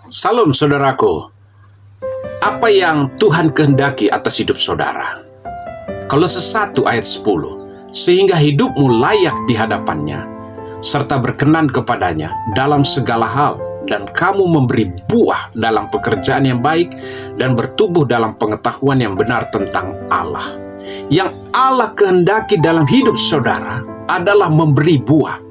Salam saudaraku. Apa yang Tuhan kehendaki atas hidup saudara? Kolose 1 ayat 10. Sehingga hidupmu layak di hadapannya, serta berkenan kepadanya dalam segala hal, dan kamu memberi buah dalam pekerjaan yang baik, dan bertumbuh dalam pengetahuan yang benar tentang Allah. Yang Allah kehendaki dalam hidup saudara adalah memberi buah.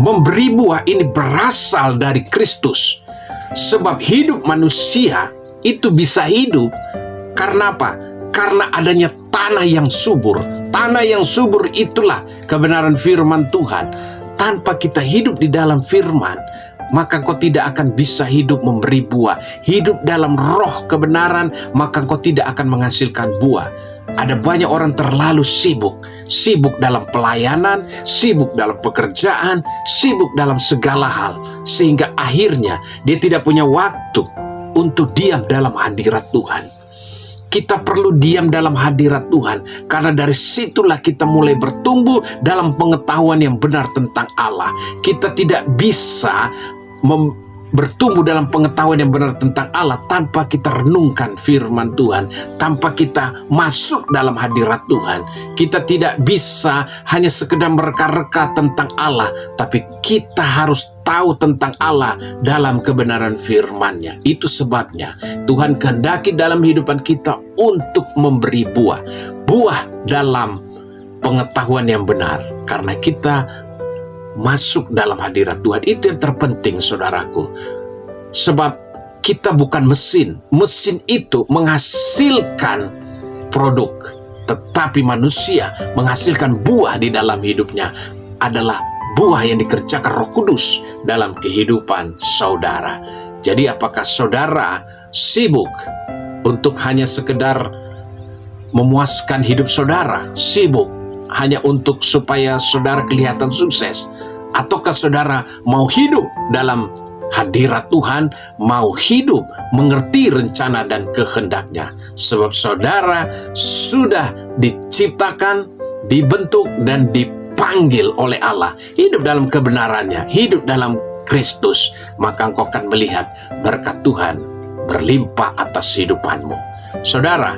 Memberi buah ini berasal dari Kristus. Sebab hidup manusia itu bisa hidup karena apa? Karena adanya tanah yang subur. Tanah yang subur itulah kebenaran firman Tuhan. Tanpa kita hidup di dalam firman, maka kau tidak akan bisa hidup memberi buah. Hidup dalam roh kebenaran, maka kau tidak akan menghasilkan buah. Ada banyak orang terlalu sibuk dalam pelayanan, sibuk dalam pekerjaan, sibuk dalam segala hal, sehingga akhirnya dia tidak punya waktu untuk diam dalam hadirat Tuhan. Kita perlu diam dalam hadirat Tuhan, karena dari situlah kita mulai bertumbuh dalam pengetahuan yang benar tentang Allah. Kita tidak bisa bertumbuh dalam pengetahuan yang benar tentang Allah tanpa kita renungkan firman Tuhan, tanpa kita masuk dalam hadirat Tuhan. Kita tidak bisa hanya sekedar mereka-reka tentang Allah, tapi kita harus tahu tentang Allah dalam kebenaran firman-Nya. Itu sebabnya Tuhan kehendaki dalam kehidupan kita untuk memberi buah. Buah dalam pengetahuan yang benar, karena kita masuk dalam hadirat Tuhan. Itu yang terpenting saudaraku. Sebab kita bukan mesin. Mesin itu menghasilkan produk, tetapi manusia menghasilkan buah di dalam hidupnya adalah buah yang dikerjakan Roh Kudus dalam kehidupan saudara. Jadi apakah saudara sibuk untuk hanya sekedar memuaskan hidup saudara? Sibuk hanya untuk supaya saudara kelihatan sukses? Ataukah saudara mau hidup dalam hadirat Tuhan, mau hidup mengerti rencana dan kehendaknya? Sebab saudara sudah diciptakan, dibentuk, dan dipanggil oleh Allah. Hidup dalam kebenarannya, hidup dalam Kristus, maka engkau akan melihat berkat Tuhan berlimpah atas hidupanmu. Saudara,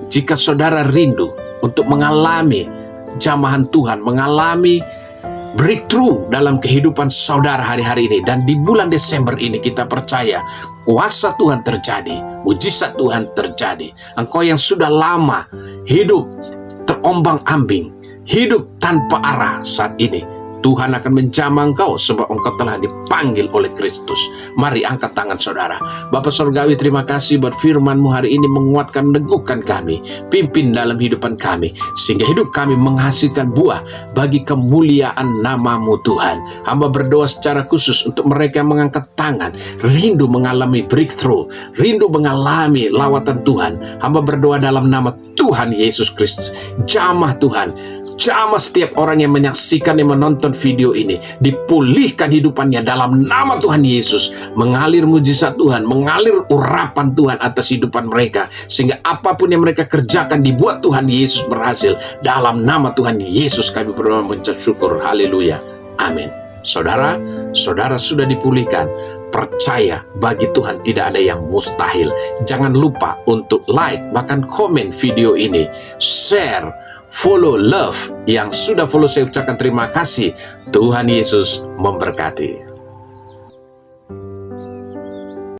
jika saudara rindu untuk mengalami jamahan Tuhan, mengalami breakthrough dalam kehidupan saudara hari-hari ini, dan di bulan Desember ini kita percaya kuasa Tuhan terjadi, mujizat Tuhan terjadi. Engkau yang sudah lama hidup terombang-ambing, hidup tanpa arah, saat ini Tuhan akan menjamah engkau, sebab engkau telah dipanggil oleh Kristus. Mari angkat tangan saudara. Bapa Surgawi, terima kasih buat firman-Mu hari ini, menguatkan, meneguhkan kami, pimpin dalam hidupan kami, sehingga hidup kami menghasilkan buah bagi kemuliaan nama-Mu Tuhan. Hamba berdoa secara khusus untuk mereka yang mengangkat tangan, rindu mengalami breakthrough, rindu mengalami lawatan Tuhan. Hamba berdoa dalam nama Tuhan Yesus Kristus, jamah Tuhan, jamah setiap orang yang menyaksikan, yang menonton video ini, dipulihkan hidupannya dalam nama Tuhan Yesus. Mengalir mujizat Tuhan, mengalir urapan Tuhan atas hidupan mereka, sehingga apapun yang mereka kerjakan dibuat Tuhan Yesus berhasil. Dalam nama Tuhan Yesus kami berdoa mengucap syukur. Haleluya. Amin. Saudara sudah dipulihkan. Percaya, bagi Tuhan tidak ada yang mustahil. Jangan lupa untuk like, bahkan komen video ini, share, follow, love. Yang sudah follow saya ucapkan terima kasih. Tuhan Yesus memberkati.